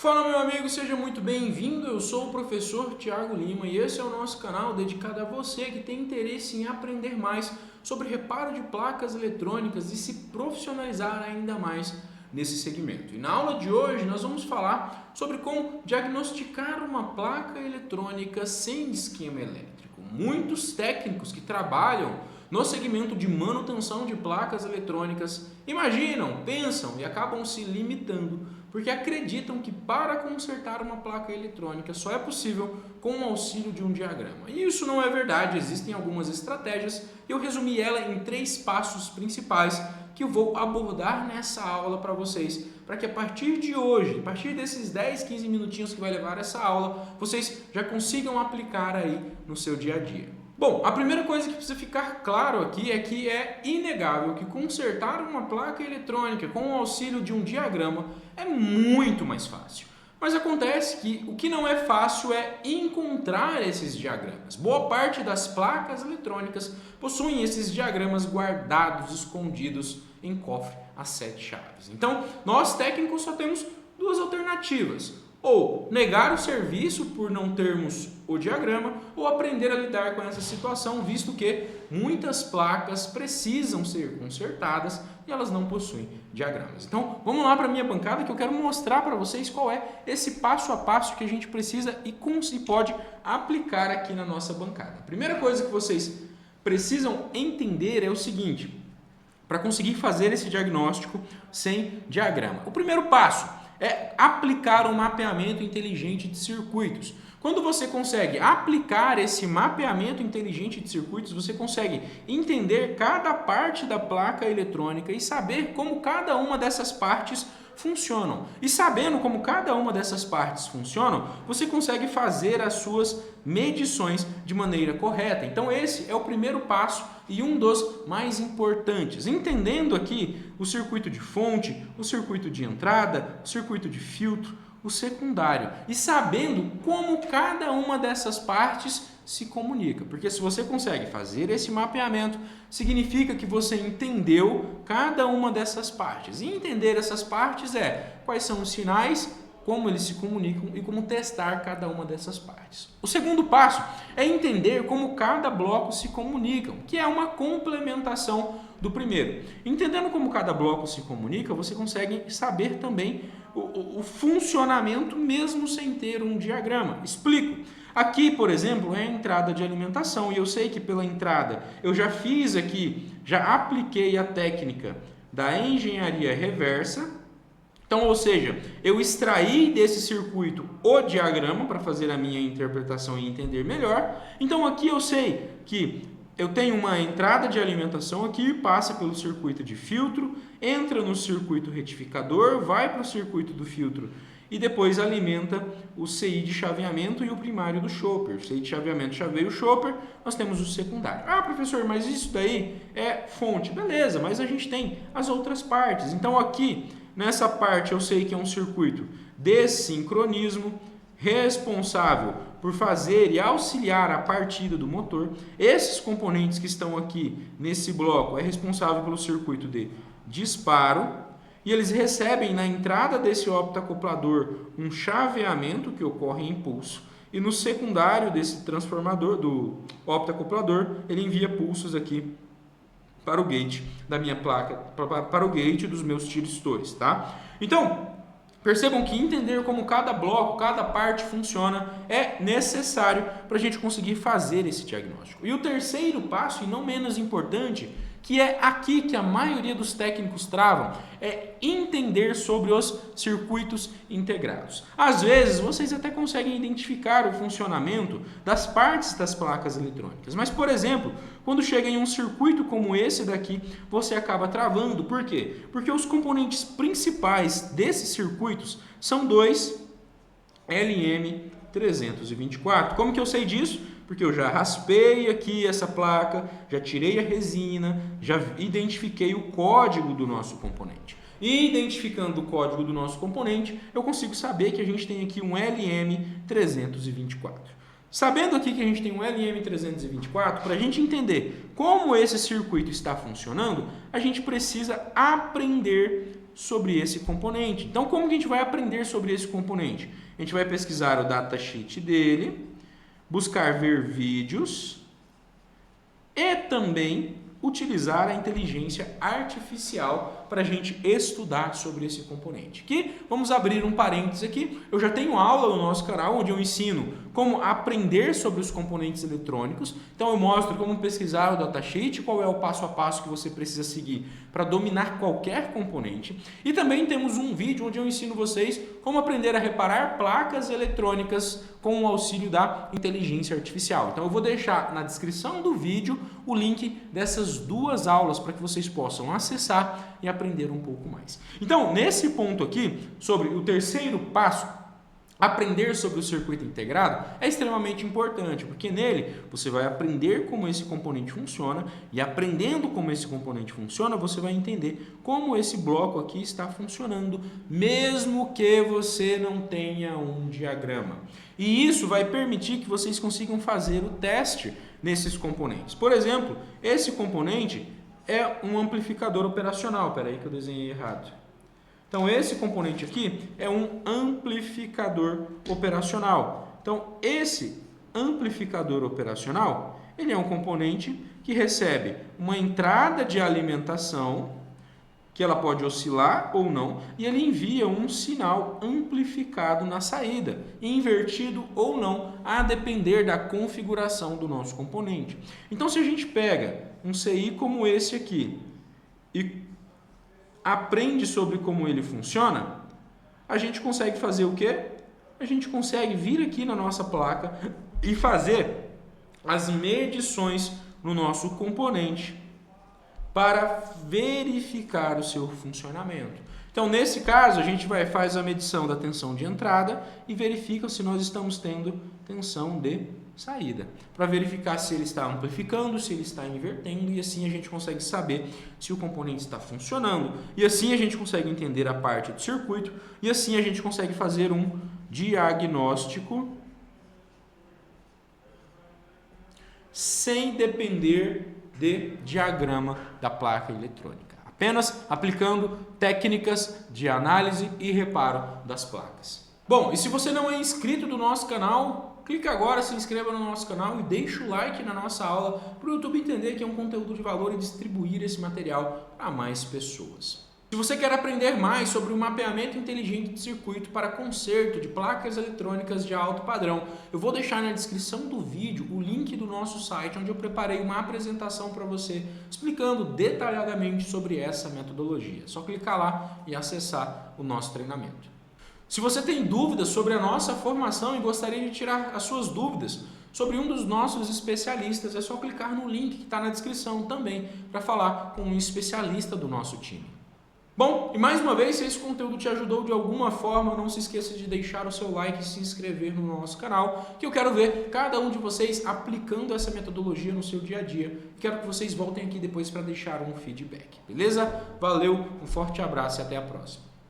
Fala meu amigo, seja muito bem-vindo, eu sou o professor Thiago Lima e esse é o nosso canal dedicado a você que tem interesse em aprender mais sobre reparo de placas eletrônicas e se profissionalizar ainda mais nesse segmento. E na aula de hoje nós vamos falar sobre como diagnosticar uma placa eletrônica sem esquema elétrico. Muitos técnicos que trabalham no segmento de manutenção de placas eletrônicas imaginam, pensam e acabam se limitando porque acreditam que para consertar uma placa eletrônica só é possível com o auxílio de um diagrama. E isso não é verdade, existem algumas estratégias e eu resumi ela em 3 passos principais que eu vou abordar nessa aula para vocês, para que a partir de hoje, a partir desses 10, 15 minutinhos que vai levar essa aula, vocês já consigam aplicar aí no seu dia a dia. Bom, a primeira coisa que precisa ficar claro aqui é que é inegável que consertar uma placa eletrônica com o auxílio de um diagrama é muito mais fácil. Mas acontece que o que não é fácil é encontrar esses diagramas. Boa parte das placas eletrônicas possuem esses diagramas guardados, escondidos em cofre a 7 chaves. Então, nós técnicos só temos 2 alternativas. Ou negar o serviço por não termos o diagrama, ou aprender a lidar com essa situação, visto que muitas placas precisam ser consertadas e elas não possuem diagramas. Então, vamos lá para a minha bancada que eu quero mostrar para vocês qual é esse passo a passo que a gente precisa e pode aplicar aqui na nossa bancada. A primeira coisa que vocês precisam entender é o seguinte, para conseguir fazer esse diagnóstico sem diagrama. O primeiro passo é aplicar um mapeamento inteligente de circuitos. Quando você consegue aplicar esse mapeamento inteligente de circuitos, você consegue entender cada parte da placa eletrônica e saber como cada uma dessas partes funcionam. E sabendo como cada uma dessas partes funcionam, você consegue fazer as suas medições de maneira correta. Então esse é o primeiro passo e um dos mais importantes. Entendendo aqui o circuito de fonte, o circuito de entrada, o circuito de filtro, o secundário e sabendo como cada uma dessas partes se comunica. Porque se você consegue fazer esse mapeamento, significa que você entendeu cada uma dessas partes. E entender essas partes é quais são os sinais, como eles se comunicam e como testar cada uma dessas partes. O segundo passo é entender como cada bloco se comunicam, que é uma complementação do primeiro. Entendendo como cada bloco se comunica, você consegue saber também o funcionamento mesmo sem ter um diagrama. Explico. Aqui, por exemplo, é a entrada de alimentação e eu sei que pela entrada eu já fiz aqui, já apliquei a técnica da engenharia reversa. Então, ou seja, eu extraí desse circuito o diagrama para fazer a minha interpretação e entender melhor. Então, aqui eu sei que eu tenho uma entrada de alimentação aqui, passa pelo circuito de filtro, entra no circuito retificador, vai para o circuito do filtro e depois alimenta o CI de chaveamento e o primário do chopper. O CI de chaveamento chaveia o chopper, nós temos o secundário. Ah, professor, mas isso daí é fonte. Beleza, mas a gente tem as outras partes. Então, aqui, nessa parte, eu sei que é um circuito de sincronismo, responsável por fazer e auxiliar a partida do motor. Esses componentes que estão aqui nesse bloco é responsável pelo circuito de disparo e eles recebem na entrada desse optacoplador um chaveamento que ocorre em pulso e no secundário desse transformador do optacoplador ele envia pulsos aqui para o gate da minha placa, para o gate dos meus tiristores, tá? Então, percebam que entender como cada bloco, cada parte funciona é necessário para a gente conseguir fazer esse diagnóstico. E o terceiro passo, e não menos importante, que é aqui que a maioria dos técnicos travam, é entender sobre os circuitos integrados. Às vezes, vocês até conseguem identificar o funcionamento das partes das placas eletrônicas, mas, por exemplo, quando chega em um circuito como esse daqui, você acaba travando. Por quê? Porque os componentes principais desses circuitos são 2 LM324. Como que eu sei disso? Porque eu já raspei aqui essa placa, já tirei a resina, já identifiquei o código do nosso componente. E identificando o código do nosso componente, eu consigo saber que a gente tem aqui um LM324. Sabendo aqui que a gente tem um LM324, para a gente entender como esse circuito está funcionando, a gente precisa aprender sobre esse componente. Então, como que a gente vai aprender sobre esse componente? A gente vai pesquisar o datasheet dele, buscar ver vídeos e também utilizar a inteligência artificial para a gente estudar sobre esse componente. Aqui, vamos abrir um parênteses aqui. Eu já tenho aula no nosso canal onde eu ensino como aprender sobre os componentes eletrônicos. Então eu mostro como pesquisar o datasheet, qual é o passo a passo que você precisa seguir para dominar qualquer componente. E também temos um vídeo onde eu ensino vocês como aprender a reparar placas eletrônicas com o auxílio da inteligência artificial. Então eu vou deixar na descrição do vídeo o link dessas duas aulas para que vocês possam acessar e aprender um pouco mais. Então, nesse ponto aqui, sobre o terceiro passo, aprender sobre o circuito integrado, é extremamente importante, porque nele você vai aprender como esse componente funciona e aprendendo como esse componente funciona, você vai entender como esse bloco aqui está funcionando, mesmo que você não tenha um diagrama. E isso vai permitir que vocês consigam fazer o teste nesses componentes. Por exemplo, esse componente é um amplificador operacional. Espera aí que eu desenhei errado. Então, esse componente aqui é um amplificador operacional. Então, esse amplificador operacional, ele é um componente que recebe uma entrada de alimentação, que ela pode oscilar ou não, e ele envia um sinal amplificado na saída, invertido ou não, a depender da configuração do nosso componente. Então, se a gente pega um CI como esse aqui e aprende sobre como ele funciona, a gente consegue fazer o quê? A gente consegue vir aqui na nossa placa e fazer as medições no nosso componente para verificar o seu funcionamento. Então, nesse caso, a gente faz a medição da tensão de entrada e verifica se nós estamos tendo tensão de saída, para verificar se ele está amplificando, se ele está invertendo, e assim a gente consegue saber se o componente está funcionando, e assim a gente consegue entender a parte do circuito, e assim a gente consegue fazer um diagnóstico sem depender de diagrama da placa eletrônica, apenas aplicando técnicas de análise e reparo das placas. Bom, e se você não é inscrito do nosso canal, clica agora, se inscreva no nosso canal e deixa o like na nossa aula para o YouTube entender que é um conteúdo de valor e distribuir esse material para mais pessoas. Se você quer aprender mais sobre o mapeamento inteligente de circuito para conserto de placas eletrônicas de alto padrão, eu vou deixar na descrição do vídeo o link do nosso site, onde eu preparei uma apresentação para você explicando detalhadamente sobre essa metodologia. É só clicar lá e acessar o nosso treinamento. Se você tem dúvidas sobre a nossa formação e gostaria de tirar as suas dúvidas sobre um dos nossos especialistas, é só clicar no link que está na descrição também para falar com um especialista do nosso time. Bom, e mais uma vez, se esse conteúdo te ajudou de alguma forma, não se esqueça de deixar o seu like e se inscrever no nosso canal, que eu quero ver cada um de vocês aplicando essa metodologia no seu dia a dia. Quero que vocês voltem aqui depois para deixar um feedback, beleza? Valeu, um forte abraço e até a próxima.